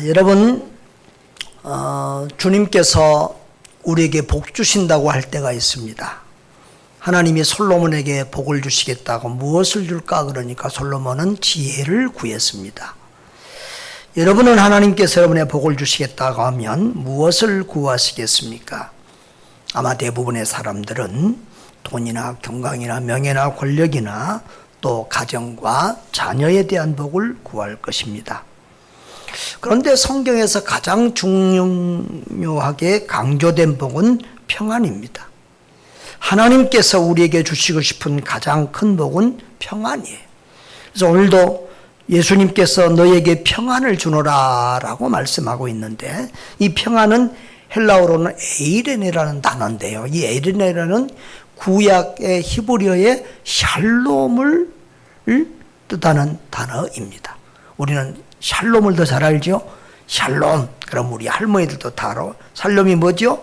여러분, 주님께서 우리에게 복 주신다고 할 때가 있습니다. 하나님이 솔로몬에게 복을 주시겠다고 무엇을 줄까? 그러니까 솔로몬은 지혜를 구했습니다. 여러분은 하나님께서 여러분의 복을 주시겠다고 하면 무엇을 구하시겠습니까? 아마 대부분의 사람들은 돈이나 건강이나 명예나 권력이나 또 가정과 자녀에 대한 복을 구할 것입니다. 그런데 성경에서 가장 중요하게 강조된 복은 평안입니다. 하나님께서 우리에게 주시고 싶은 가장 큰 복은 평안이에요. 그래서 오늘도 예수님께서 너에게 평안을 주노라 라고 말씀하고 있는데, 이 평안은 헬라어로는 에이레네라는 단어인데요, 이 에이레네라는 구약의 히브리어의 샬롬을 뜻하는 단어입니다. 우리는 샬롬을 더 잘 알죠? 샬롬. 그럼 우리 할머니들도 다 알아. 샬롬이 뭐죠?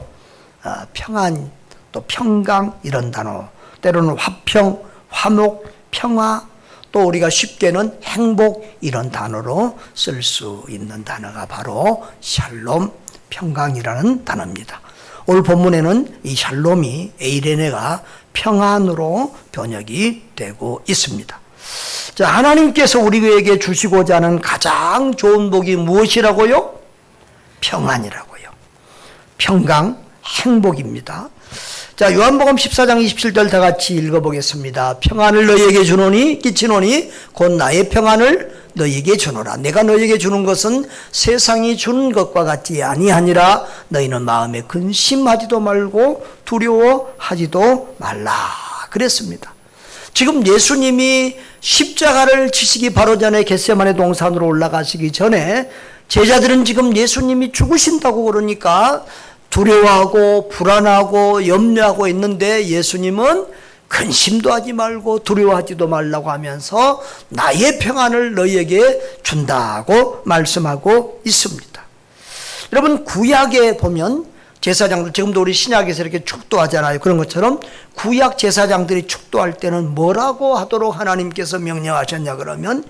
평안, 또 평강, 이런 단어. 때로는 화평, 화목, 평화, 또 우리가 쉽게는 행복, 이런 단어로 쓸 수 있는 단어가 바로 샬롬, 평강이라는 단어입니다. 오늘 본문에는 이 샬롬이, 에이레네가 평안으로 번역이 되고 있습니다. 자, 하나님께서 우리에게 주시고자 하는 가장 좋은 복이 무엇이라고요? 평안이라고요. 평강, 행복입니다. 자, 요한복음 14장 27절 다 같이 읽어보겠습니다. 평안을 너희에게 주노니, 끼치노니 곧 나의 평안을 너희에게 주노라. 내가 너희에게 주는 것은 세상이 주는 것과 같지 아니하니라. 너희는 마음에 근심하지도 말고 두려워하지도 말라. 그랬습니다. 지금 예수님이 십자가를 지시기 바로 전에 겟세마네 동산으로 올라가시기 전에 제자들은 지금 예수님이 죽으신다고 그러니까 두려워하고 불안하고 염려하고 있는데, 예수님은 근심도 하지 말고 두려워하지도 말라고 하면서 나의 평안을 너희에게 준다고 말씀하고 있습니다. 여러분, 구약에 보면 제사장들, 지금도 우리 신약에서 이렇게 축도하잖아요. 그런 것처럼 구약 제사장들이 축도할 때는 뭐라고 하도록 하나님께서 명령하셨냐 그러면,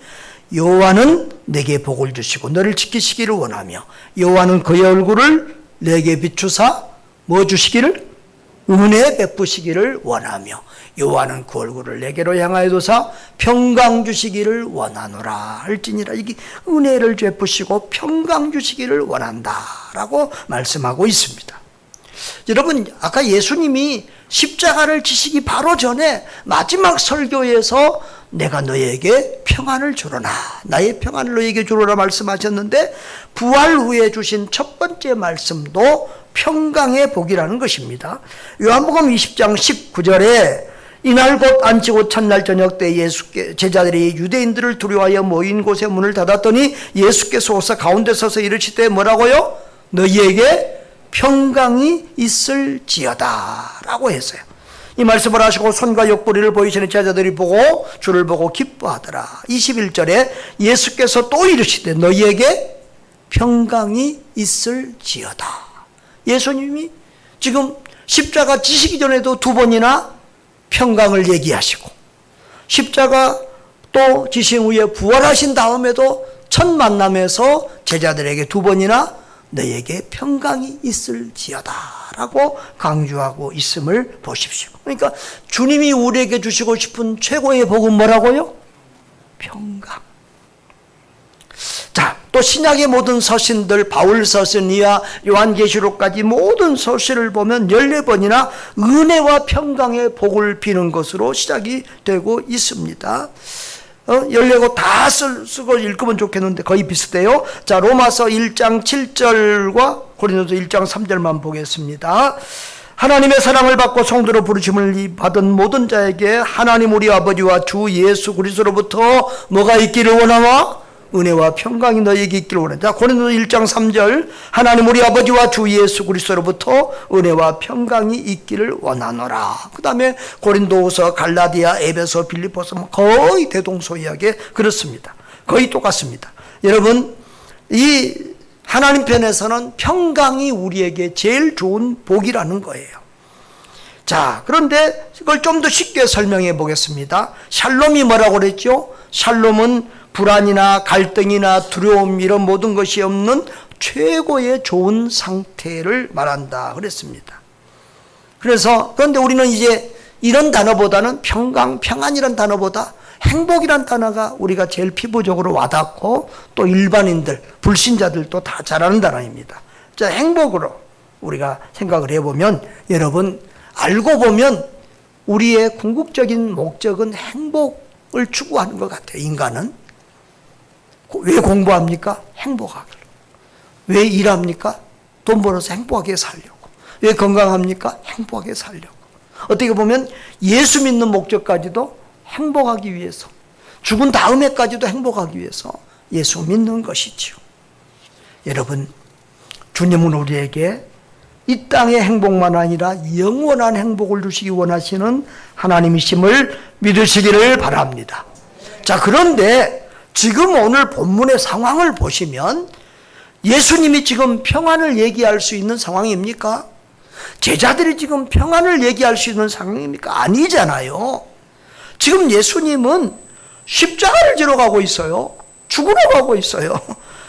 여호와는 내게 복을 주시고 너를 지키시기를 원하며, 여호와는 그의 얼굴을 내게 비추사 뭐 주시기를? 은혜 베푸시기를 원하며, 여호와는 그 얼굴을 내게로 향하여 두사 평강 주시기를 원하노라 할지니라. 이게 은혜를 베푸시고 평강 주시기를 원한다라고 말씀하고 있습니다. 여러분, 아까 예수님이 십자가를 지시기 바로 전에 마지막 설교에서 내가 너에게 평안을 주로나, 나의 평안을 너에게 주로라 말씀하셨는데, 부활 후에 주신 첫 번째 말씀도 평강의 복이라는 것입니다. 요한복음 20장 19절에 이날 곧 안치고 첫날 저녁 때 제자들이 유대인들을 두려워하여 모인 곳에 문을 닫았더니 예수께서 오사 가운데 서서 이르시되 뭐라고요? 너희에게 평강이 있을지어다 라고 했어요. 이 말씀을 하시고 손과 옆구리를 보이시는 제자들이 보고 주를 보고 기뻐하더라. 21절에 예수께서 또 이르시되 너희에게 평강이 있을지어다. 예수님이 지금 십자가 지시기 전에도 두 번이나 평강을 얘기하시고, 십자가 또 지신 후에 부활하신 다음에도 첫 만남에서 제자들에게 두 번이나 너에게 평강이 있을지어다 라고 강조하고 있음을 보십시오. 그러니까 주님이 우리에게 주시고 싶은 최고의 복은 뭐라고요? 평강. 자, 또 신약의 모든 서신들, 바울 서신이야 요한계시록까지 모든 서신을 보면 14번이나 은혜와 평강의 복을 비는 것으로 시작이 되고 있습니다. 14고 다 쓰고 읽으면 좋겠는데 거의 비슷해요. 자, 로마서 1장 7절과 고린도서 1장 3절만 보겠습니다. 하나님의 사랑을 받고 성도로 부르심을 받은 모든 자에게 하나님 우리 아버지와 주 예수 그리스도로부터 뭐가 있기를 원하나? 은혜와 평강이 너에게 있기를 원한다. 고린도서 1장 3절 하나님 우리 아버지와 주 예수 그리스도로부터 은혜와 평강이 있기를 원하노라. 그 다음에 고린도후서, 갈라디아, 에베소, 빌립보서 거의 대동소이하게 그렇습니다. 거의 똑같습니다. 여러분, 이 하나님 편에서는 평강이 우리에게 제일 좋은 복이라는 거예요. 자, 그런데 이걸 좀 더 쉽게 설명해 보겠습니다. 샬롬이 뭐라고 그랬죠? 샬롬은 불안이나 갈등이나 두려움 이런 모든 것이 없는 최고의 좋은 상태를 말한다 그랬습니다. 그런데 우리는 이제 이런 단어보다는 평강, 평안이란 단어보다 행복이란 단어가 우리가 제일 피부적으로 와닿고 또 일반인들, 불신자들도 다 잘 아는 단어입니다. 자, 행복으로 우리가 생각을 해보면 여러분 알고 보면 우리의 궁극적인 목적은 행복을 추구하는 것 같아요. 인간은 왜 공부합니까? 행복하기를. 왜 일합니까? 돈 벌어서 행복하게 살려고. 왜 건강합니까? 행복하게 살려고. 어떻게 보면 예수 믿는 목적까지도 행복하기 위해서, 죽은 다음에까지도 행복하기 위해서 예수 믿는 것이지요. 여러분, 주님은 우리에게 이 땅의 행복만 아니라 영원한 행복을 주시기 원하시는 하나님이심을 믿으시기를 바랍니다. 자, 그런데 지금 오늘 본문의 상황을 보시면 예수님이 지금 평안을 얘기할 수 있는 상황입니까? 제자들이 지금 평안을 얘기할 수 있는 상황입니까? 아니잖아요. 지금 예수님은 십자가를 지러 가고 있어요. 죽으러 가고 있어요.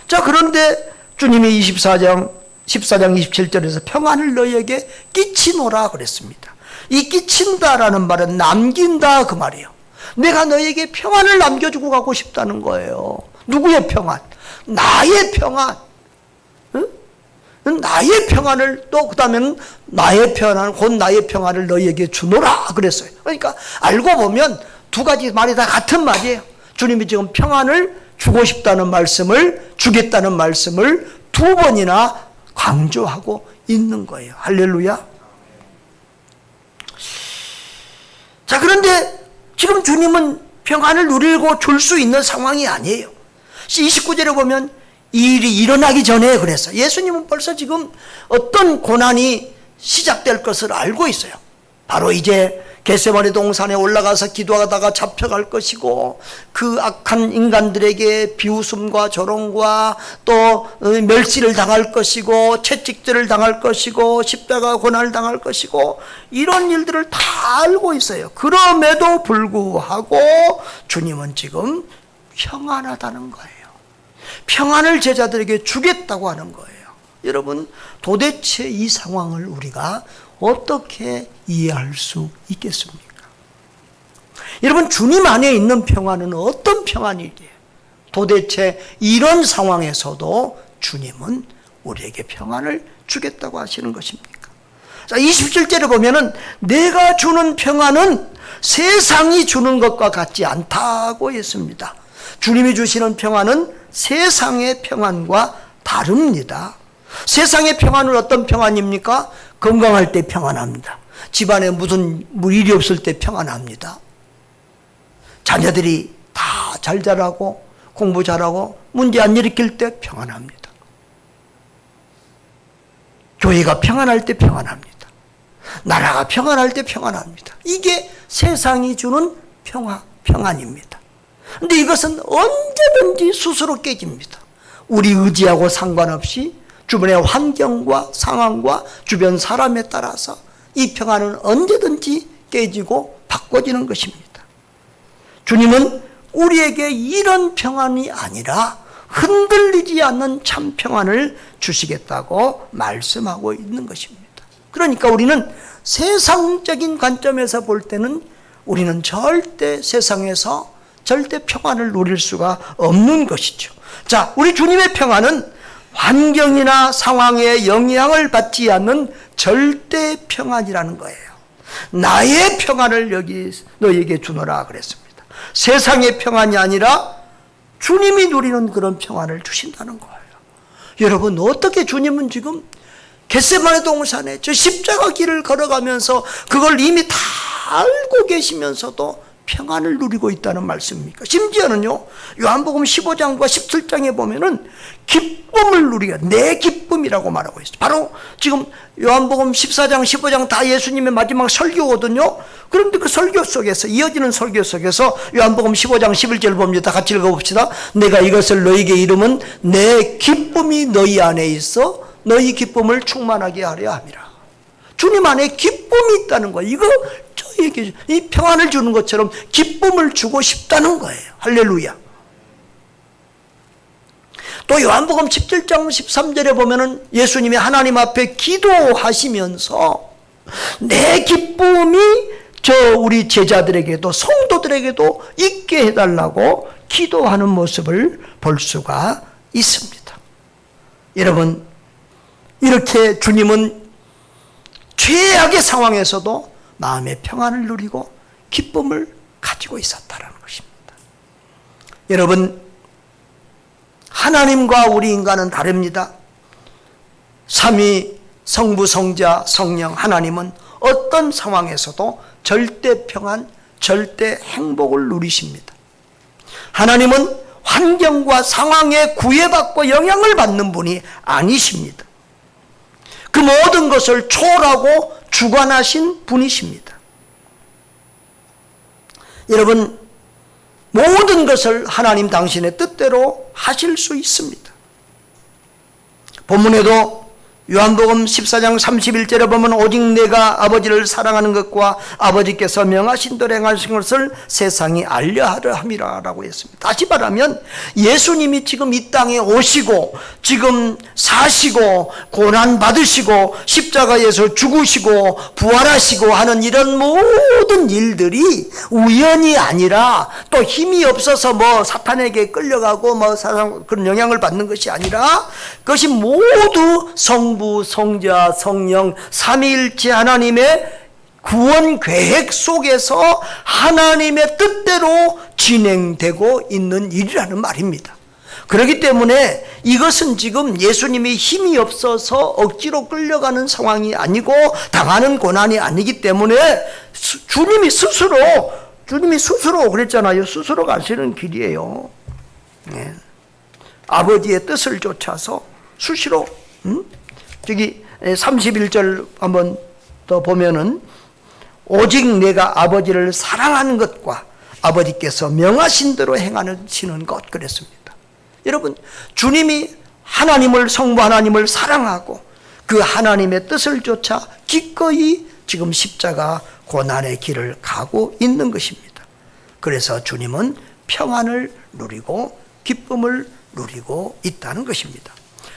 자, 그런데 주님이 14장 27절에서 평안을 너희에게 끼치노라 그랬습니다. 이 끼친다라는 말은 남긴다 그 말이에요. 내가 너희에게 평안을 남겨주고 가고 싶다는 거예요. 누구의 평안? 나의 평안. 응? 나의 평안을 또 그다음에는 나의 평안, 곧 나의 평안을 너희에게 주노라 그랬어요. 그러니까 알고 보면 두 가지 말이 다 같은 말이에요. 주님이 지금 평안을 주고 싶다는 말씀을, 주겠다는 말씀을 두 번이나 강조하고 있는 거예요. 할렐루야. 자, 그런데 지금 주님은 평안을 누리고 줄 수 있는 상황이 아니에요. 29절에 보면 이 일이 일어나기 전에 그랬어요. 예수님은 벌써 지금 어떤 고난이 시작될 것을 알고 있어요. 바로 이제 겟세마네 동산에 올라가서 기도하다가 잡혀갈 것이고 그 악한 인간들에게 비웃음과 조롱과 또 멸시를 당할 것이고 채찍질을 당할 것이고 십자가 고난을 당할 것이고 이런 일들을 다 알고 있어요. 그럼에도 불구하고 주님은 지금 평안하다는 거예요. 평안을 제자들에게 주겠다고 하는 거예요. 여러분, 도대체 이 상황을 우리가 어떻게 이해할 수 있겠습니까? 여러분, 주님 안에 있는 평안은 어떤 평안이기에 도대체 이런 상황에서도 주님은 우리에게 평안을 주겠다고 하시는 것입니까? 자, 27절에 보면은 내가 주는 평안은 세상이 주는 것과 같지 않다고 했습니다. 주님이 주시는 평안은 세상의 평안과 다릅니다. 세상의 평안은 어떤 평안입니까? 건강할 때 평안합니다. 집안에 무슨 일이 없을 때 평안합니다. 자녀들이 다 잘 자라고 공부 잘하고 문제 안 일으킬 때 평안합니다. 교회가 평안할 때 평안합니다. 나라가 평안할 때 평안합니다. 이게 세상이 주는 평안입니다. 근데 이것은 언제든지 스스로 깨집니다. 우리 의지하고 상관없이 주변의 환경과 상황과 주변 사람에 따라서 이 평안은 언제든지 깨지고 바꿔지는 것입니다. 주님은 우리에게 이런 평안이 아니라 흔들리지 않는 참 평안을 주시겠다고 말씀하고 있는 것입니다. 그러니까 우리는 세상적인 관점에서 볼 때는 우리는 절대 세상에서 절대 평안을 누릴 수가 없는 것이죠. 자, 우리 주님의 평안은 환경이나 상황에 영향을 받지 않는 절대 평안이라는 거예요. 나의 평안을 너희에게 주노라 그랬습니다. 세상의 평안이 아니라 주님이 누리는 그런 평안을 주신다는 거예요. 여러분, 어떻게 주님은 지금 겟세마네 동산에 저 십자가 길을 걸어가면서 그걸 이미 다 알고 계시면서도 평안을 누리고 있다는 말씀입니까? 심지어는요, 요한복음 15장과 17장에 보면은 기쁨을 누리게, 내 기쁨이라고 말하고 있어요. 바로 지금 요한복음 14장, 15장 다 예수님의 마지막 설교거든요. 그런데 그 설교 속에서, 이어지는 설교 속에서 요한복음 15장 11절 봅니다. 같이 읽어봅시다. 내가 이것을 너희에게 이름은 내 기쁨이 너희 안에 있어 너희 기쁨을 충만하게 하려 함이라. 주님 안에 기쁨이 있다는 거예요. 이거 저에게 이 평안을 주는 것처럼 기쁨을 주고 싶다는 거예요. 할렐루야. 또 요한복음 17장 13절에 보면은 예수님이 하나님 앞에 기도하시면서 내 기쁨이 우리 제자들에게도 성도들에게도 있게 해달라고 기도하는 모습을 볼 수가 있습니다. 여러분, 이렇게 주님은 최악의 상황에서도 마음의 평안을 누리고 기쁨을 가지고 있었다는 것입니다. 여러분, 하나님과 우리 인간은 다릅니다. 삼위 성부, 성자, 성령 하나님은 어떤 상황에서도 절대 평안, 절대 행복을 누리십니다. 하나님은 환경과 상황에 구애받고 영향을 받는 분이 아니십니다. 그 모든 것을 초월하고 주관하신 분이십니다. 여러분, 모든 것을 하나님 당신의 뜻대로 하실 수 있습니다. 본문에도 요한복음 14장 31절에 보면 오직 내가 아버지를 사랑하는 것과 아버지께서 명하신 대로 행하신 것을 세상이 알려하려 함이라 라고 했습니다. 다시 말하면 예수님이 지금 이 땅에 오시고 지금 사시고 고난받으시고 십자가에서 죽으시고 부활하시고 하는 이런 모든 일들이 우연이 아니라 또 힘이 없어서 사탄에게 끌려가고 그런 영향을 받는 것이 아니라 그것이 모두 성부, 성자, 성령 삼위일체 하나님의 구원 계획 속에서 하나님의 뜻대로 진행되고 있는 일이라는 말입니다. 그렇기 때문에 이것은 지금 예수님이 힘이 없어서 억지로 끌려가는 상황이 아니고 당하는 고난이 아니기 때문에 주님이 스스로 그랬잖아요. 스스로 가시는 길이에요. 네. 아버지의 뜻을 쫓아서 수시로 저기 31절 한번 더 보면은 오직 내가 아버지를 사랑하는 것과 아버지께서 명하신 대로 행하시는 것 그랬습니다. 여러분, 주님이 성부 하나님을 사랑하고 그 하나님의 뜻을 쫓아 기꺼이 지금 십자가 고난의 길을 가고 있는 것입니다. 그래서 주님은 평안을 누리고 기쁨을 누리고 있다는 것입니다.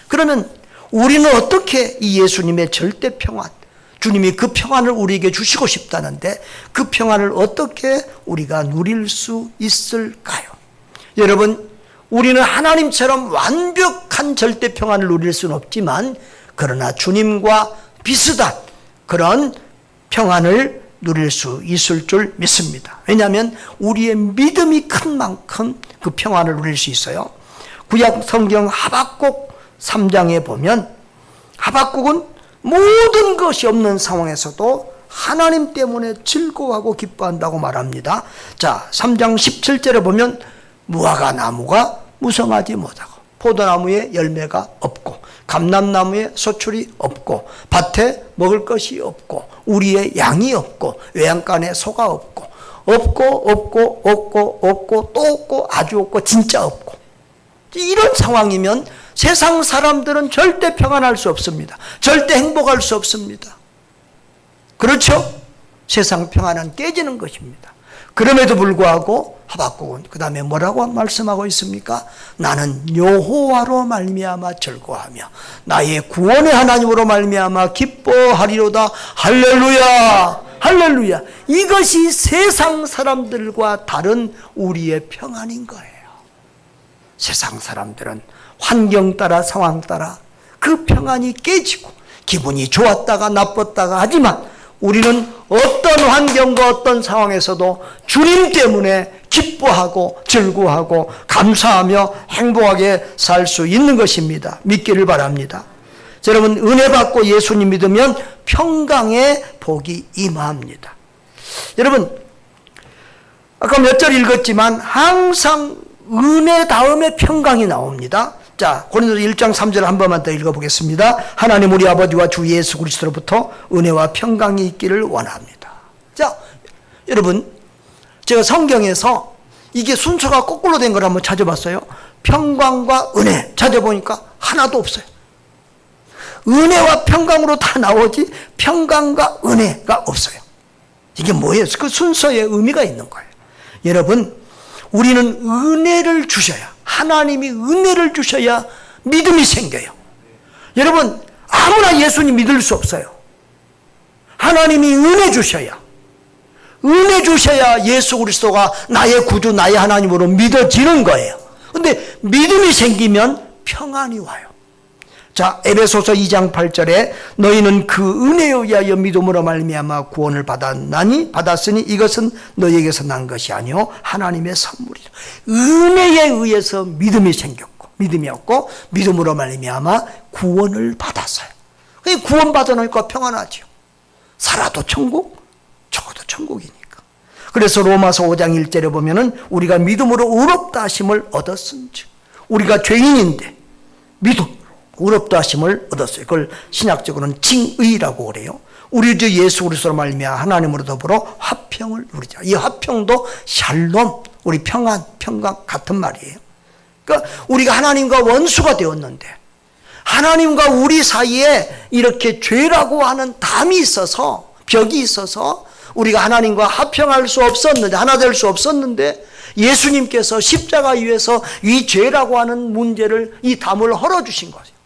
그러면 우리는 어떻게 이 예수님의 절대 평안, 주님이 그 평안을 우리에게 주시고 싶다는데 그 평안을 어떻게 우리가 누릴 수 있을까요? 여러분, 우리는 하나님처럼 완벽한 절대 평안을 누릴 수는 없지만 그러나 주님과 비슷한 그런 평안을 누릴 수 있을 줄 믿습니다. 왜냐하면 우리의 믿음이 큰 만큼 그 평안을 누릴 수 있어요. 구약 성경 하박국 3장에 보면 하박국은 모든 것이 없는 상황에서도 하나님 때문에 즐거워하고 기뻐한다고 말합니다. 자, 3장 17절에 보면 무화과 나무가 무성하지 못하고 포도나무에 열매가 없고 감람나무에 소출이 없고 밭에 먹을 것이 없고 우리의 양이 없고 외양간에 소가 없고 또 없고 아주 없고 진짜 없고 이런 상황이면 세상 사람들은 절대 평안할 수 없습니다. 절대 행복할 수 없습니다. 그렇죠? 세상 평안은 깨지는 것입니다. 그럼에도 불구하고 하박국은 그 다음에 뭐라고 말씀하고 있습니까? 나는 여호와로 말미암아 즐거워하며 나의 구원의 하나님으로 말미암아 기뻐하리로다. 할렐루야, 할렐루야. 이것이 세상 사람들과 다른 우리의 평안인 거예요. 세상 사람들은 환경 따라 상황 따라 그 평안이 깨지고 기분이 좋았다가 나빴다가 하지만 우리는 어떤 환경과 어떤 상황에서도 주님 때문에 기뻐하고 즐거워하고 감사하며 행복하게 살 수 있는 것입니다. 믿기를 바랍니다. 여러분, 은혜 받고 예수님 믿으면 평강의 복이 임합니다. 여러분, 아까 몇 절 읽었지만 항상 은혜 다음에 평강이 나옵니다. 자, 고린도서 1장 3절 한 번만 더 읽어보겠습니다. 하나님 우리 아버지와 주 예수 그리스도로부터 은혜와 평강이 있기를 원합니다. 자, 여러분, 제가 성경에서 이게 순서가 거꾸로 된 걸 한번 찾아봤어요. 평강과 은혜 찾아보니까 하나도 없어요. 은혜와 평강으로 다 나오지 평강과 은혜가 없어요. 이게 뭐예요? 그 순서에 의미가 있는 거예요. 여러분, 우리는 은혜를 주셔야 하나님이 은혜를 주셔야 믿음이 생겨요. 여러분, 아무나 예수님 믿을 수 없어요. 하나님이 은혜 주셔야 예수 그리스도가 나의 구주, 나의 하나님으로 믿어지는 거예요. 근데 믿음이 생기면 평안이 와요. 자, 에베소서 2장 8절에 너희는 그 은혜에 의하여 믿음으로 말미암아 구원을 받았으니 이것은 너희에게서 난 것이 아니요 하나님의 선물이다. 은혜에 의해서 믿음이 생겼고, 믿음이었고, 믿음으로 말미암아 구원을 받았어요. 구원 받아놓으니까 평안하죠. 살아도 천국, 죽어도 천국이니까. 그래서 로마서 5장 1절에 보면은 우리가 믿음으로 의롭다 하심을 얻었은즉, 우리가 죄인인데 믿음 의롭다 하심을 얻었어요. 그걸 신학적으로는 칭의라고 그래요. 우리 주 예수 그리스도로 말미암아 하나님으로 더불어 화평을 누리자. 이 화평도 샬롬, 우리 평안 같은 말이에요. 그러니까 우리가 하나님과 원수가 되었는데 하나님과 우리 사이에 이렇게 죄라고 하는 담이 있어서, 벽이 있어서 우리가 하나님과 화평할 수 없었는데, 하나 될 수 없었는데 예수님께서 십자가 위에서 이 죄라고 하는 문제를, 이 담을 헐어주신 거죠.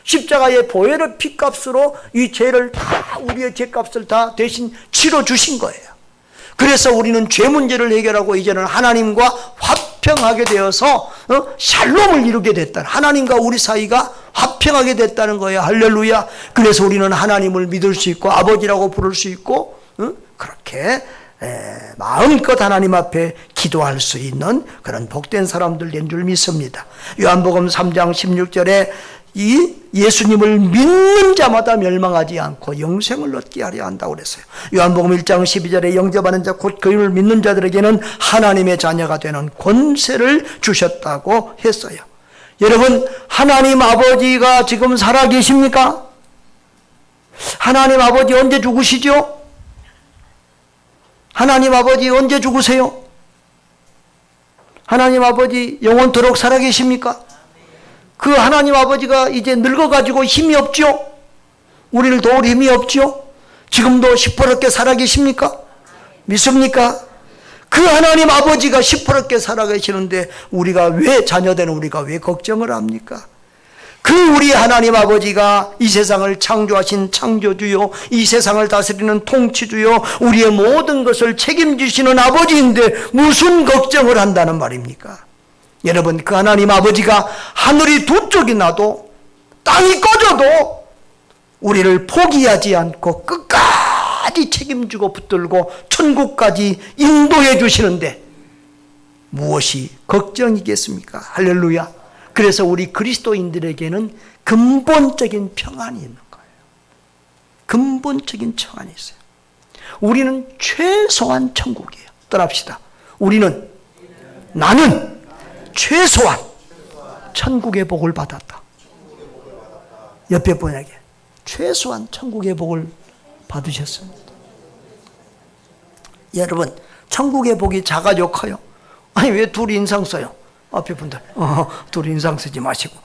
십자가의 보혈의 피값으로 이 죄를 다, 우리의 죄값을 다 대신 치러주신 거예요. 그래서 우리는 죄 문제를 해결하고 이제는 하나님과 화평하게 되어서 샬롬을 이루게 됐다. 하나님과 우리 사이가 화평하게 됐다는 거예요. 할렐루야. 그래서 우리는 하나님을 믿을 수 있고 아버지라고 부를 수 있고 그렇게 마음껏 하나님 앞에 기도할 수 있는 그런 복된 사람들 된 줄 믿습니다. 요한복음 3장 16절에 이 예수님을 믿는 자마다 멸망하지 않고 영생을 얻게 하려 한다고 그랬어요. 요한복음 1장 12절에 영접하는 자 곧 그를 믿는 자들에게는 하나님의 자녀가 되는 권세를 주셨다고 했어요. 여러분, 하나님 아버지가 지금 살아 계십니까? 하나님 아버지 언제 죽으시죠? 하나님 아버지 언제 죽으세요? 하나님 아버지 영원토록 살아 계십니까? 그 하나님 아버지가 이제 늙어가지고 힘이 없죠? 우리를 도울 힘이 없죠? 지금도 시퍼렇게 살아 계십니까? 믿습니까? 그 하나님 아버지가 시퍼렇게 살아 계시는데 우리가 왜, 자녀된 우리가 왜 걱정을 합니까? 그 우리 하나님 아버지가 이 세상을 창조하신 창조주요, 이 세상을 다스리는 통치주요, 우리의 모든 것을 책임지시는 아버지인데 무슨 걱정을 한다는 말입니까? 여러분, 그 하나님 아버지가 하늘이 두 쪽이 나도 땅이 꺼져도 우리를 포기하지 않고 끝까지 책임지고 붙들고 천국까지 인도해 주시는데 무엇이 걱정이겠습니까? 할렐루야. 그래서 우리 그리스도인들에게는 근본적인 평안이 있는 거예요. 근본적인 평안이 있어요. 우리는 최소한 천국이에요. 떠납시다. 나는 최소한 천국의 복을 받았다. 옆에 분에게 최소한 천국의 복을 받으셨습니다. 여러분, 천국의 복이 작아져 커요? 아니, 왜 둘이 인상 써요? 앞에 분들, 둘이 인상 쓰지 마시고.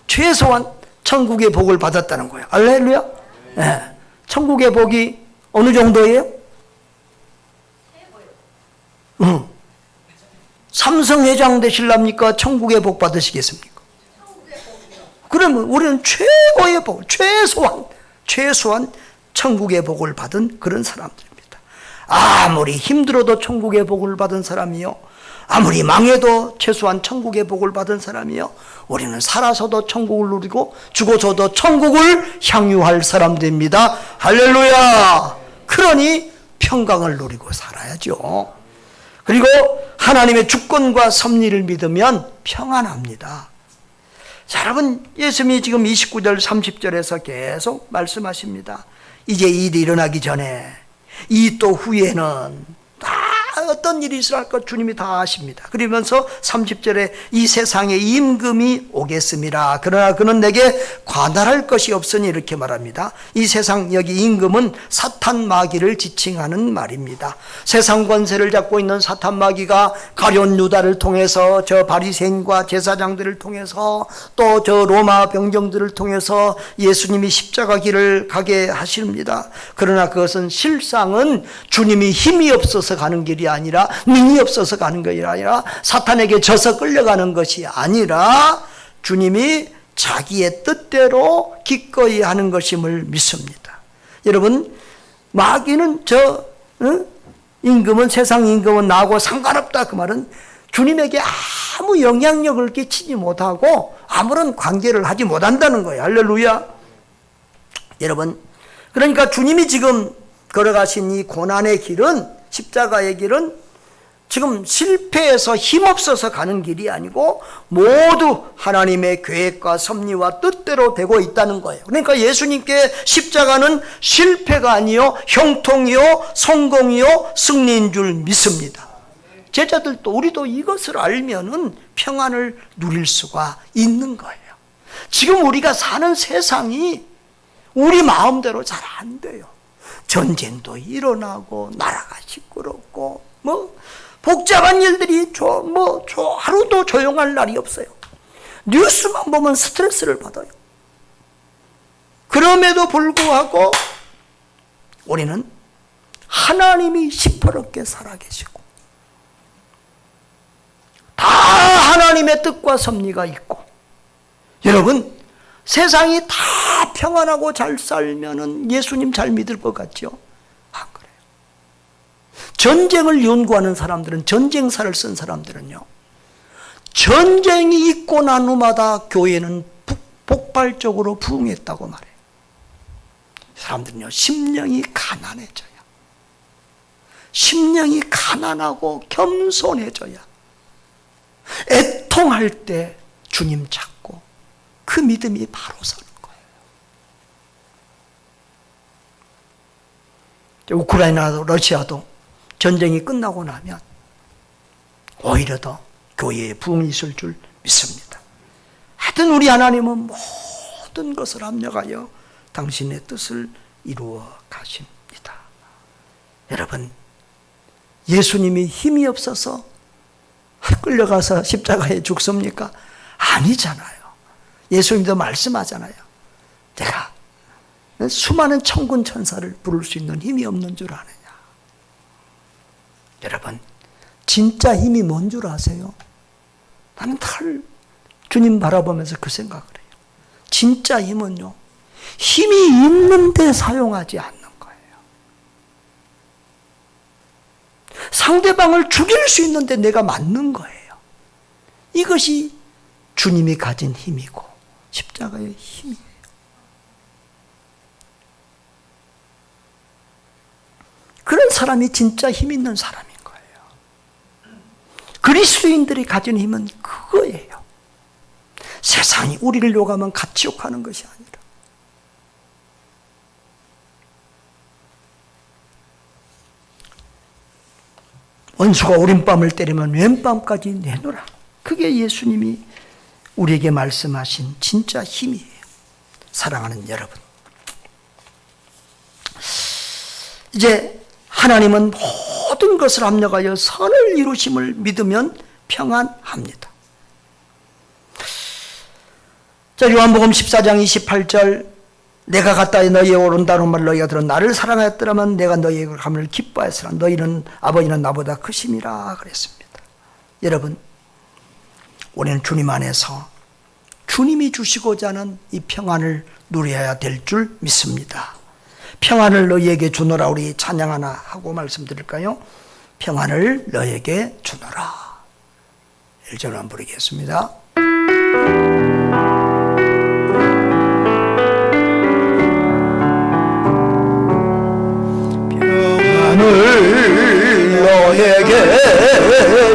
최소한 천국의 복을 받았다는 거예요. 할렐루야. 네. 천국의 복이 어느 정도예요? 삼성회장 되실랍니까? 천국의 복 받으시겠습니까? 그러면 우리는 최고의 복, 최소한 천국의 복을 받은 그런 사람들입니다. 아무리 힘들어도 천국의 복을 받은 사람이요, 아무리 망해도 최소한 천국의 복을 받은 사람이요, 우리는 살아서도 천국을 누리고 죽어서도 천국을 향유할 사람들입니다. 할렐루야. 그러니 평강을 누리고 살아야죠. 그리고 하나님의 주권과 섭리를 믿으면 평안합니다. 자, 여러분, 예수님이 지금 29절 30절에서 계속 말씀하십니다. 이제 이 일이 일어나기 전에 이 또 후에는 다 어떤 일이 있을까 주님이 다 아십니다. 그러면서 30절에 이 세상에 임금이 오겠습니다. 그러나 그는 내게 관할할 것이 없으니 이렇게 말합니다. 이 세상, 여기 임금은 사탄 마귀를 지칭하는 말입니다. 세상 권세를 잡고 있는 사탄 마귀가 가룟 유다를 통해서 저 바리새인과 제사장들을 통해서 또 저 로마 병정들을 통해서 예수님이 십자가 길을 가게 하십니다. 그러나 그것은 실상은 주님이 힘이 없어서 가는 길이 아니라 아니라 능이 없어서 가는 것이 아니라 사탄에게 져서 끌려가는 것이 아니라 주님이 자기의 뜻대로 기꺼이 하는 것임을 믿습니다. 여러분, 마귀는 임금은 세상 임금은 나하고 상관없다, 그 말은 주님에게 아무 영향력을 끼치지 못하고 아무런 관계를 하지 못한다는 거예요. 할렐루야. 여러분, 그러니까 주님이 지금 걸어가신 이 고난의 길은, 십자가의 길은 지금 실패해서 힘없어서 가는 길이 아니고 모두 하나님의 계획과 섭리와 뜻대로 되고 있다는 거예요. 그러니까 예수님께 십자가는 실패가 아니요 형통이요 성공이요 승리인 줄 믿습니다. 제자들도 우리도 이것을 알면은 평안을 누릴 수가 있는 거예요. 지금 우리가 사는 세상이 우리 마음대로 잘 안 돼요. 전쟁도 일어나고 나라가 시끄럽고 복잡한 일들이 하루도 조용할 날이 없어요. 뉴스만 보면 스트레스를 받아요. 그럼에도 불구하고 우리는 하나님이 시퍼렇게 살아계시고 다 하나님의 뜻과 섭리가 있고, 여러분, 세상이 다 평안하고 잘 살면은 예수님 잘 믿을 것 같죠? 안 그래요. 전쟁을 연구하는 사람들은, 전쟁사를 쓴 사람들은요, 전쟁이 있고 난 후마다 교회는 폭발적으로 부흥했다고 말해요. 사람들은요, 심령이 가난해져야, 심령이 가난하고 겸손해져야, 애통할 때 주님 찾고 그 믿음이 바로 서는 거예요. 우크라이나도 러시아도 전쟁이 끝나고 나면 오히려 더 교회에 부흥이 있을 줄 믿습니다. 하여튼 우리 하나님은 모든 것을 합력하여 당신의 뜻을 이루어 가십니다. 여러분, 예수님이 힘이 없어서 끌려가서 십자가에 죽습니까? 아니잖아요. 예수님도 말씀하잖아요. 내가 수많은 천군 천사를 부를 수 있는 힘이 없는 줄 아느냐. 여러분, 진짜 힘이 뭔 줄 아세요? 나는 늘 주님 바라보면서 그 생각을 해요. 진짜 힘은요, 힘이 있는데 사용하지 않는 거예요. 상대방을 죽일 수 있는데 내가 맞는 거예요. 이것이 주님이 가진 힘이고 십자가의 힘이에요. 그런 사람이 진짜 힘 있는 사람인 거예요. 그리스도인들이 가진 힘은 그거예요. 세상이 우리를 욕하면 같이 욕하는 것이 아니라, 원수가 오른밤을 때리면 왼밤까지 내놓으라. 그게 예수님이 우리에게 말씀하신 진짜 힘이에요. 사랑하는 여러분, 이제 하나님은 모든 것을 합력하여 선을 이루심을 믿으면 평안합니다. 자, 요한복음 14장 28절, 내가 가까이 너희에 오른다는 말 너희가 들어 나를 사랑하였더라면 내가 너희에게 감을 기뻐하였으나 너희는 아버지는 나보다 크심이라 그랬습니다. 여러분, 우리는 주님 안에서 주님이 주시고자 하는 이 평안을 누려야 될 줄 믿습니다. 평안을 너희에게 주노라, 우리 찬양 하나 하고 말씀드릴까요? 평안을 너희에게 주노라. 1절을 한번 부르겠습니다. 평안을 너희에게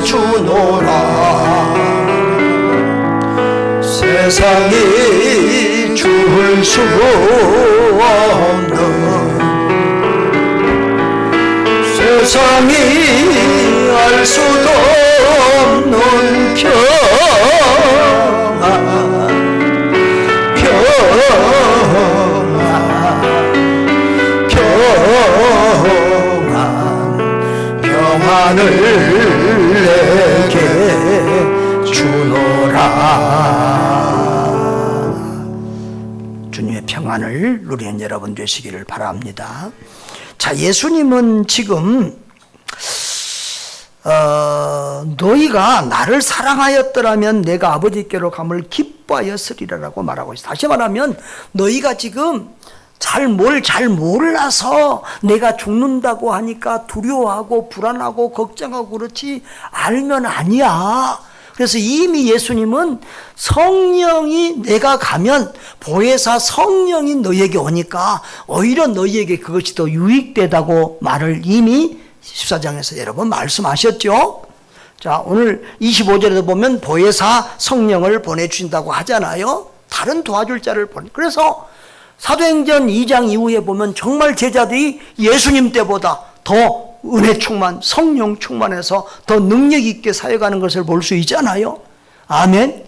주노라. 세상이 줄 수 없는, 세상이 알 수도 없는 평안, 평안을 내게 주노라. 주님의 평안을 누리는 여러분 되시기를 바랍니다. 자, 예수님은 지금 너희가 나를 사랑하였더라면 내가 아버지께로 감을 기뻐하였으리라라고 말하고 있어요. 다시 말하면 너희가 지금 잘 몰라서 내가 죽는다고 하니까 두려워하고 불안하고 걱정하고 그렇지, 알면 아니야. 그래서 이미 예수님은 성령이 내가 가면 보혜사 성령이 너희에게 오니까 오히려 너희에게 그것이 더 유익되다고 말을 이미 14장에서 여러 번 말씀하셨죠. 자, 오늘 25절에도 보면 보혜사 성령을 보내주신다고 하잖아요. 다른 도와줄 자를 그래서 사도행전 2장 이후에 보면 정말 제자들이 예수님 때보다 더 은혜 충만, 성령 충만해서 더 능력 있게 사역하는 것을 볼 수 있잖아요. 아멘.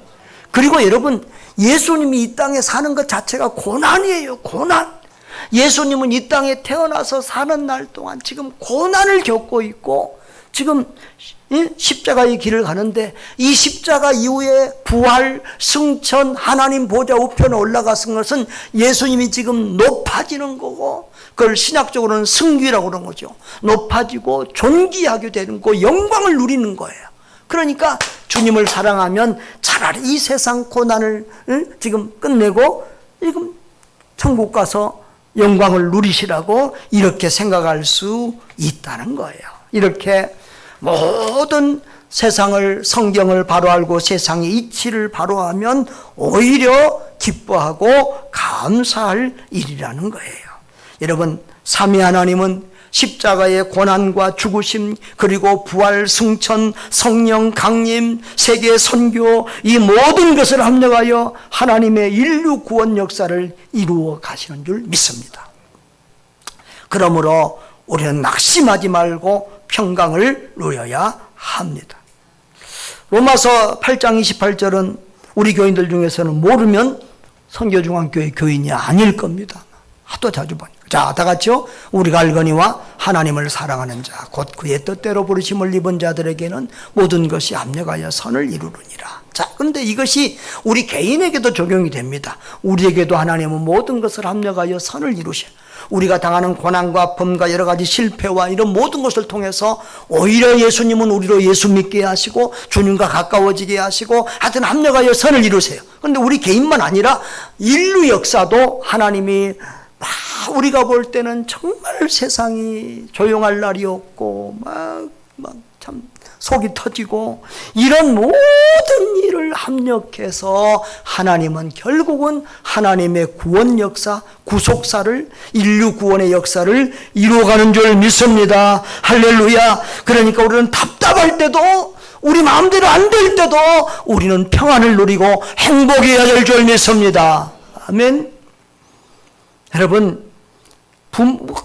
그리고 여러분, 예수님이 이 땅에 사는 것 자체가 고난이에요. 고난. 예수님은 이 땅에 태어나서 사는 날 동안 지금 고난을 겪고 있고 지금 십자가의 길을 가는데, 이 십자가 이후에 부활, 승천, 하나님 보좌 우편에 올라가신 것은 예수님이 지금 높아지는 거고, 그걸 신학적으로는 승귀라고 그러는 거죠. 높아지고 존귀하게 되는 거, 영광을 누리는 거예요. 그러니까 주님을 사랑하면 차라리 이 세상 고난을 지금 끝내고 지금 천국 가서 영광을 누리시라고 이렇게 생각할 수 있다는 거예요. 이렇게 모든 세상을, 성경을 바로 알고 세상의 이치를 바로 하면 오히려 기뻐하고 감사할 일이라는 거예요. 여러분, 삼위 하나님은 십자가의 고난과 죽으심, 그리고 부활, 승천, 성령 강림, 세계 선교, 이 모든 것을 합력하여 하나님의 인류 구원 역사를 이루어 가시는 줄 믿습니다. 그러므로 우리는 낙심하지 말고 평강을 누려야 합니다. 로마서 8장 28절은 우리 교인들 중에서는 모르면 선교중앙교회 교인이 아닐 겁니다. 하도 자주 보니까. 자, 다 같이요. 우리가 알거니와 하나님을 사랑하는 자, 곧 그의 뜻대로 부르심을 입은 자들에게는 모든 것이 합력하여 선을 이루느니라. 자, 그런데 이것이 우리 개인에게도 적용이 됩니다. 우리에게도 하나님은 모든 것을 합력하여 선을 이루셔. 우리가 당하는 고난과 아픔과 여러 가지 실패와 이런 모든 것을 통해서 오히려 예수님은 우리로 예수 믿게 하시고 주님과 가까워지게 하시고 하여튼 합력하여 선을 이루세요. 그런데 우리 개인만 아니라 인류 역사도 하나님이 우리가 볼 때는 정말 세상이 조용할 날이 없고 막 참 속이 터지고 이런 모든 일을 합력해서 하나님은 결국은 하나님의 구원 역사, 구속사를, 인류 구원의 역사를 이루어가는 줄 믿습니다. 할렐루야. 그러니까 우리는 답답할 때도, 우리 마음대로 안 될 때도 우리는 평안을 누리고 행복해야 될 줄 믿습니다. 아멘. 여러분,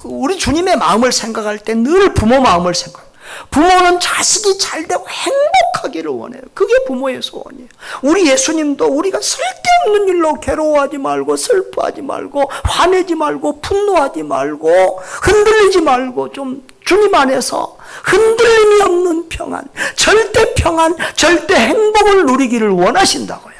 우리 주님의 마음을 생각할 때 늘 부모 마음을 생각해요. 부모는 자식이 잘 되고 행복하기를 원해요. 그게 부모의 소원이에요. 우리 예수님도 우리가 쓸데없는 일로 괴로워하지 말고, 슬퍼하지 말고, 화내지 말고, 분노하지 말고, 흔들리지 말고, 좀 주님 안에서 흔들림이 없는 평안, 절대 행복을 누리기를 원하신다고요.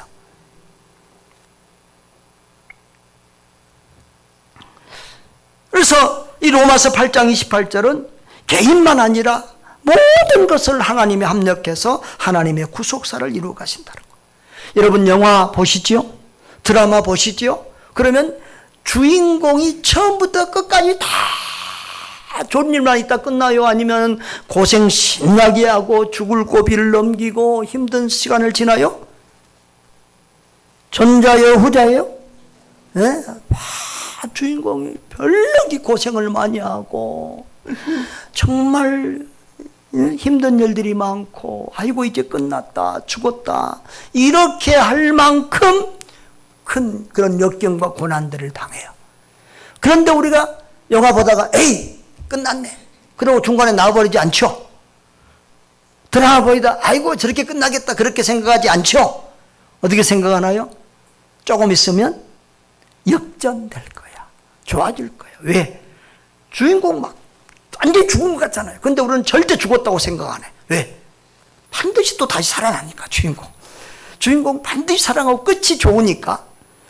그래서 이 로마서 8장 28절은 개인만 아니라 모든 것을 하나님이 합력해서 하나님의 구속사를 이루어 가신다는 거예요. 여러분, 영화 보시지요? 드라마 보시지요? 그러면 주인공이 처음부터 끝까지 다 좋은 일만 있다 끝나요? 아니면 고생 신나게 하고 죽을 고비를 넘기고 힘든 시간을 지나요? 전자예요, 후자예요? 네? 주인공이 별나게 고생을 많이 하고 정말 힘든 일들이 많고, 아이고 이제 끝났다, 죽었다, 이렇게 할 만큼 큰 그런 역경과 고난들을 당해요. 그런데 우리가 영화 보다가 에이 끝났네, 그러고 중간에 나와버리지 않죠. 드라마 보이다 아이고 저렇게 끝나겠다, 그렇게 생각하지 않죠. 어떻게 생각하나요? 조금 있으면 역전될 거야, 좋아질 거야. 왜? 주인공 막 완전히 죽은 것 같잖아요. 근데 우리는 절대 죽었다고 생각 안 해. 왜? 반드시 또 다시 살아나니까. 주인공 반드시 살아나고 끝이 좋으니까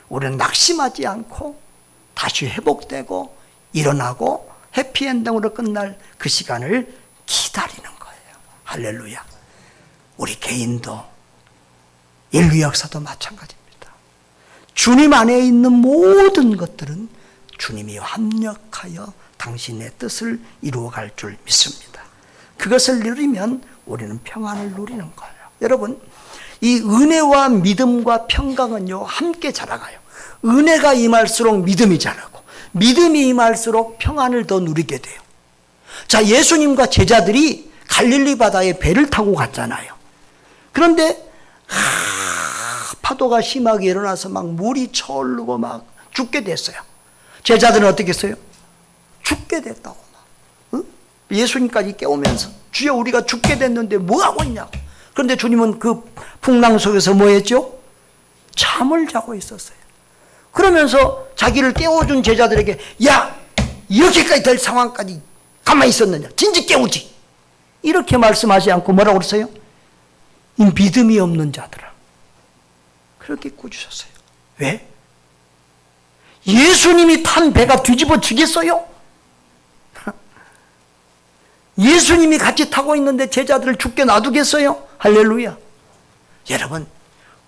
우리는 낙심하지 않고 다시 회복되고 일어나고 해피엔딩으로 끝날 그 시간을 기다리는 거예요. 할렐루야. 우리 개인도 인류 역사도 마찬가지입니다. 주님 안에 있는 모든 것들은 주님이 합력하여 당신의 뜻을 이루어갈 줄 믿습니다. 그것을 누리면 우리는 평안을 누리는 거예요. 여러분, 이 은혜와 믿음과 평강은요 함께 자라가요. 은혜가 임할수록 믿음이 자라고, 믿음이 임할수록 평안을 더 누리게 돼요. 자, 예수님과 제자들이 갈릴리 바다에 배를 타고 갔잖아요. 그런데 파도가 심하게 일어나서 막 물이 차오르고 막 죽게 됐어요. 제자들은 어떻게 했어요? 죽게 됐다고 막. 응? 예수님까지 깨우면서 주여 우리가 죽게 됐는데 뭐하고 있냐고. 그런데 주님은 그 풍랑 속에서 뭐 했죠? 잠을 자고 있었어요. 그러면서 자기를 깨워준 제자들에게 야, 이렇게까지 될 상황까지 가만히 있었느냐, 진즉 깨우지. 이렇게 말씀하지 않고 뭐라고 그랬어요? 이 믿음이 없는 자들아, 그렇게 꾸짖었어요. 왜? 예수님이 탄 배가 뒤집어지겠어요? 예수님이 같이 타고 있는데 제자들을 죽게 놔두겠어요? 할렐루야. 여러분,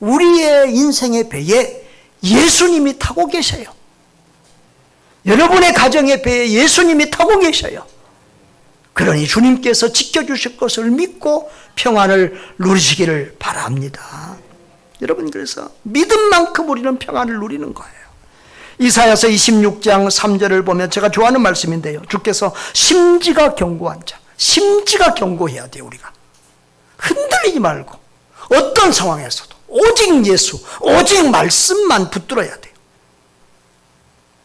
우리의 인생의 배에 예수님이 타고 계셔요. 여러분의 가정의 배에 예수님이 타고 계셔요. 그러니 주님께서 지켜주실 것을 믿고 평안을 누리시기를 바랍니다. 여러분, 그래서 믿음만큼 우리는 평안을 누리는 거예요. 이사야서 26장 3절을 보면 제가 좋아하는 말씀인데요, 주께서 심지가 견고한 자, 심지가 견고해야 돼요. 우리가 흔들리지 말고 어떤 상황에서도 오직 예수, 오직 말씀만 붙들어야 돼요.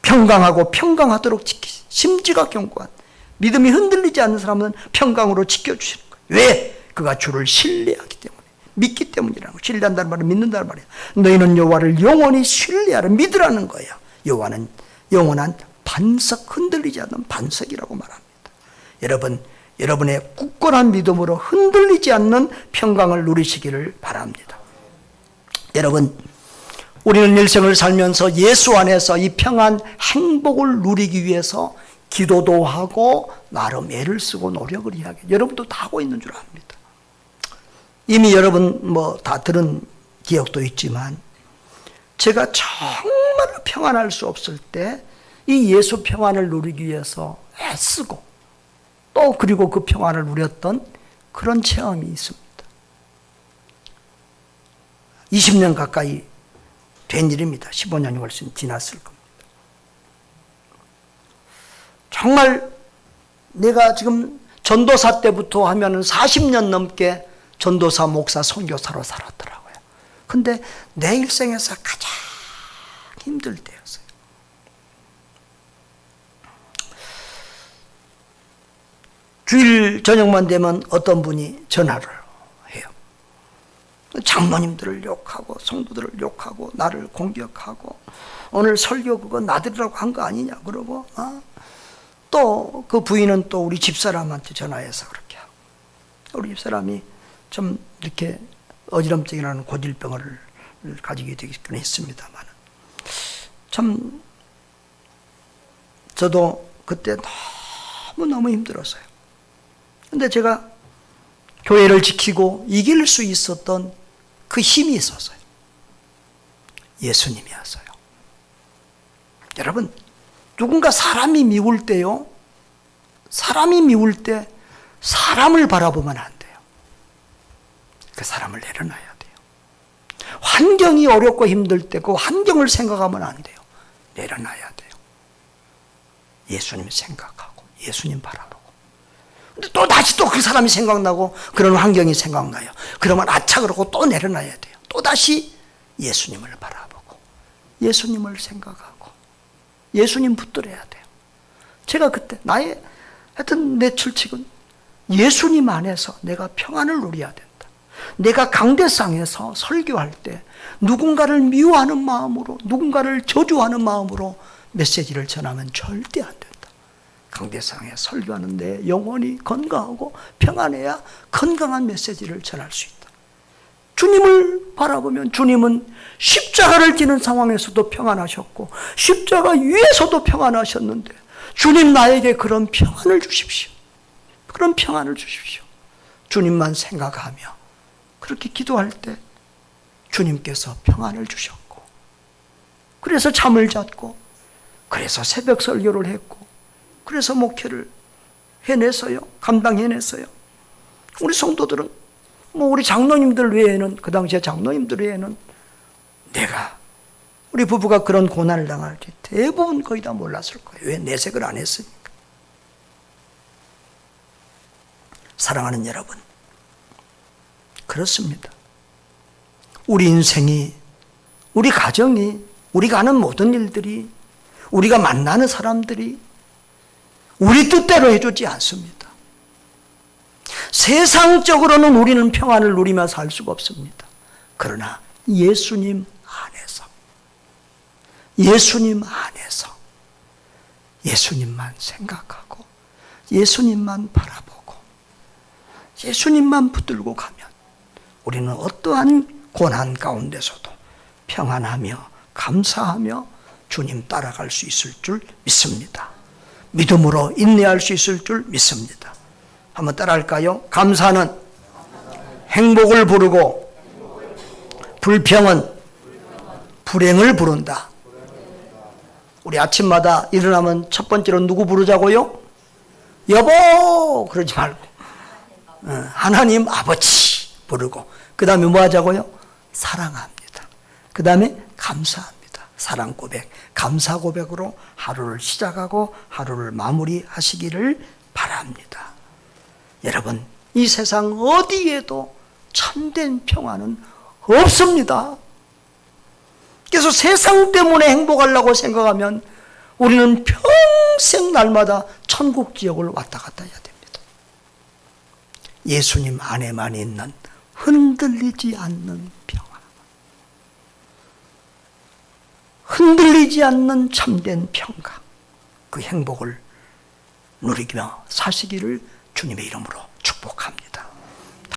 평강하고 평강하도록 지키시. 심지가 견고한, 믿음이 흔들리지 않는 사람은 평강으로 지켜주시는 거예요. 왜? 그가 주를 신뢰하기 때문에, 믿기 때문이라는 거예요. 신뢰한다는 말은 믿는다는 말이에요. 너희는 여호와를 영원히 신뢰하라, 믿으라는 거예요. 여호와는 영원한 반석, 흔들리지 않는 반석이라고 말합니다. 여러분, 여러분의 굳건한 믿음으로 흔들리지 않는 평강을 누리시기를 바랍니다. 여러분, 우리는 일생을 살면서 예수 안에서 이 평안, 행복을 누리기 위해서 기도도 하고 나름 애를 쓰고 노력을 해야 해요. 여러분도 다 하고 있는 줄 압니다. 이미 여러분 뭐 다 들은 기억도 있지만, 제가 정말로 평안할 수 없을 때 이 예수 평안을 누리기 위해서 애쓰고 또 그리고 그 평안을 누렸던 그런 체험이 있습니다. 20년 가까이 된 일입니다. 15년이 훨씬 지났을 겁니다. 정말 내가 지금 전도사 때부터 하면은 40년 넘게 전도사, 목사, 선교사로 살았더라고요. 근데 내 일생에서 가장 힘들 때였어요. 주일 저녁만 되면 어떤 분이 전화를 해요. 장로님들을 욕하고 성도들을 욕하고 나를 공격하고 오늘 설교 그거 나들이라고 한 거 아니냐 그러고, 또 그 부인은 또 우리 집사람한테 전화해서 그렇게 하고, 우리 집사람이 좀 이렇게 어지럼증이라는 고질병을 가지게 되긴 했습니다만, 참 저도 그때 너무너무 힘들었어요. 근데 제가 교회를 지키고 이길 수 있었던 그 힘이 있었어요. 예수님이었어요. 여러분, 누군가 사람이 미울 때요, 사람이 미울 때 사람을 바라보면 안 돼요. 그 사람을 내려놔야 돼요. 환경이 어렵고 힘들 때 그 환경을 생각하면 안 돼요. 내려놔야 돼요. 예수님 생각하고 예수님 바라보고. 근데 또 다시 또 그 사람이 생각나고 그런 환경이 생각나요. 그러면 아차 그러고 또 내려놔야 돼요. 또 다시 예수님을 바라보고 예수님을 생각하고 예수님 붙들어야 돼요. 제가 그때 하여튼 내 철칙은 예수님 안에서 내가 평안을 누려야 된다. 내가 강대상에서 설교할 때 누군가를 미워하는 마음으로, 누군가를 저주하는 마음으로 메시지를 전하면 절대 안 된다. 강대상에 설교하는데 영혼이 건강하고 평안해야 건강한 메시지를 전할 수 있다. 주님을 바라보면 주님은 십자가를 지는 상황에서도 평안하셨고 십자가 위에서도 평안하셨는데, 주님 나에게 그런 평안을 주십시오. 그런 평안을 주십시오. 주님만 생각하며 그렇게 기도할 때 주님께서 평안을 주셨고, 그래서 잠을 잤고, 그래서 새벽 설교를 했고, 그래서 목회를 해냈어요. 감당해냈어요. 우리 성도들은, 우리 장로님들 외에는, 그 당시에 장로님들 외에는 우리 부부가 그런 고난을 당할지 대부분 거의 다 몰랐을 거예요. 왜? 내색을 안 했으니까. 사랑하는 여러분, 그렇습니다. 우리 인생이, 우리 가정이, 우리가 하는 모든 일들이, 우리가 만나는 사람들이 우리 뜻대로 해주지 않습니다. 세상적으로는 우리는 평안을 누리며 살 수가 없습니다. 그러나 예수님 안에서, 예수님 안에서 예수님만 생각하고 예수님만 바라보고 예수님만 붙들고 가면 우리는 어떠한 고난 가운데서도 평안하며 감사하며 주님 따라갈 수 있을 줄 믿습니다. 믿음으로 인내할 수 있을 줄 믿습니다. 한번 따라할까요? 감사는 행복을 부르고 불평은 불행을 부른다. 우리 아침마다 일어나면 첫 번째로 누구 부르자고요? 여보! 그러지 말고 하나님 아버지 부르고, 그 다음에 뭐 하자고요? 사랑합니다. 그 다음에 감사합니다. 사랑 고백, 감사 고백으로 하루를 시작하고 하루를 마무리하시기를 바랍니다. 여러분, 이 세상 어디에도 참된 평안은 없습니다. 그래서 세상 때문에 행복하려고 생각하면 우리는 평생 날마다 천국 지역을 왔다 갔다 해야 됩니다. 예수님 안에만 있는 흔들리지 않는 평안, 흔들리지 않는 참된 평강, 그 행복을 누리며 사시기를 주님의 이름으로 축복합니다.